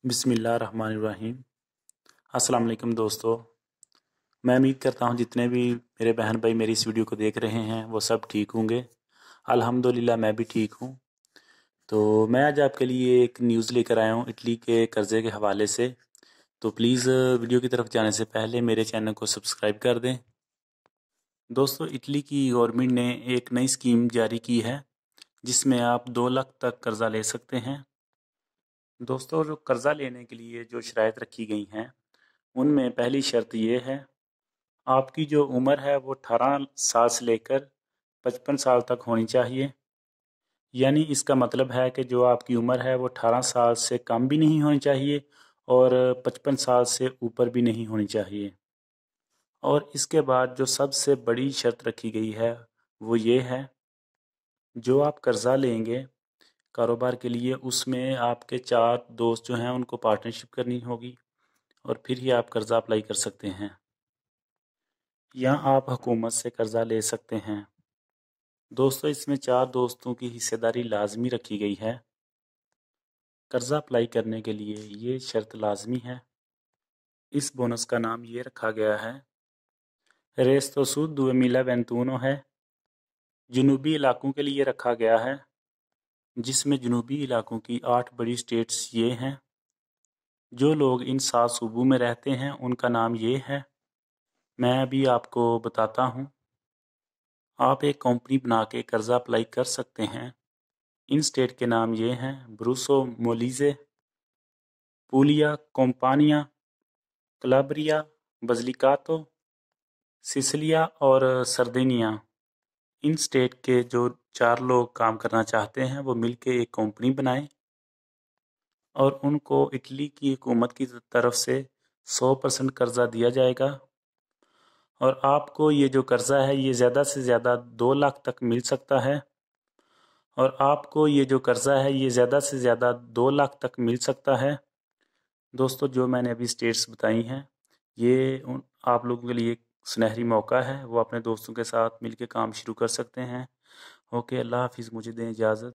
बिस्मिल्लाहिर्रहमानिर्रहीम। अस्सलाम वालेकुम दोस्तों, मैं उम्मीद करता हूँ जितने भी मेरे बहन भाई मेरी इस वीडियो को देख रहे हैं वो सब ठीक होंगे। अल्हम्दुलिल्लाह मैं भी ठीक हूँ। तो मैं आज आपके लिए एक न्यूज़ लेकर आया हूँ इटली के कर्ज़े के हवाले से। तो प्लीज़ वीडियो की तरफ जाने से पहले मेरे चैनल को सब्सक्राइब कर दें। दोस्तों, इटली की गवर्नमेंट ने एक नई स्कीम जारी की है जिसमें आप 2 लाख तक कर्ज़ा ले सकते हैं। दोस्तों, जो कर्ज़ा लेने के लिए जो शराइत रखी गई हैं उनमें पहली शर्त ये है, आपकी जो उम्र है वो 18 साल से लेकर 55 साल तक होनी चाहिए। यानी इसका मतलब है कि जो आपकी उम्र है वो 18 साल से कम भी नहीं होनी चाहिए और 55 साल से ऊपर भी नहीं होनी चाहिए। और इसके बाद जो सबसे बड़ी शर्त रखी गई है वो ये है, जो आप कर्ज़ा लेंगे कारोबार के लिए उसमें आपके 4 दोस्त जो हैं उनको पार्टनरशिप करनी होगी और फिर ही आप कर्ज़ा अप्लाई कर सकते हैं, या आप हुकूमत से कर्ज़ा ले सकते हैं। दोस्तों, इसमें 4 दोस्तों की हिस्सेदारी लाजमी रखी गई है। कर्ज़ा अप्लाई करने के लिए ये शर्त लाजमी है। इस बोनस का नाम ये रखा गया है, रेस्तो सू 2021 है। जनूबी इलाकों के लिए रखा गया है, जिसमें जनूबी इलाकों की 8 बड़ी स्टेट्स ये हैं। जो लोग इन 7 सूबों में रहते हैं उनका नाम ये है। मैं अभी आपको बताता हूँ। आप एक कंपनी बना के कर्ज़ा अप्लाई कर सकते हैं। इन स्टेट के नाम ये हैं, ब्रूसो मोलिज़े, पूलिया, कोम्पानिया, कलाब्रिया, बजलिकातो, सिसिलिया और सर्दिनिया। इन स्टेट के जो 4 लोग काम करना चाहते हैं वो मिलके एक कंपनी बनाएं और उनको इटली की हुकूमत की तरफ से 100% कर्ज़ा दिया जाएगा। और आपको ये जो कर्ज़ा है ये ज़्यादा से ज़्यादा 2 लाख तक मिल सकता है। और आपको ये जो कर्ज़ा है ये ज़्यादा से ज़्यादा 2 लाख तक मिल सकता है। दोस्तों, जो मैंने अभी स्टेट्स बताई हैं ये आप लोगों के लिए एक सुनहरी मौका है, वो अपने दोस्तों के साथ मिलकर काम शुरू कर सकते हैं। ओके, अल्लाह हाफिज़, मुझे दें इजाज़त।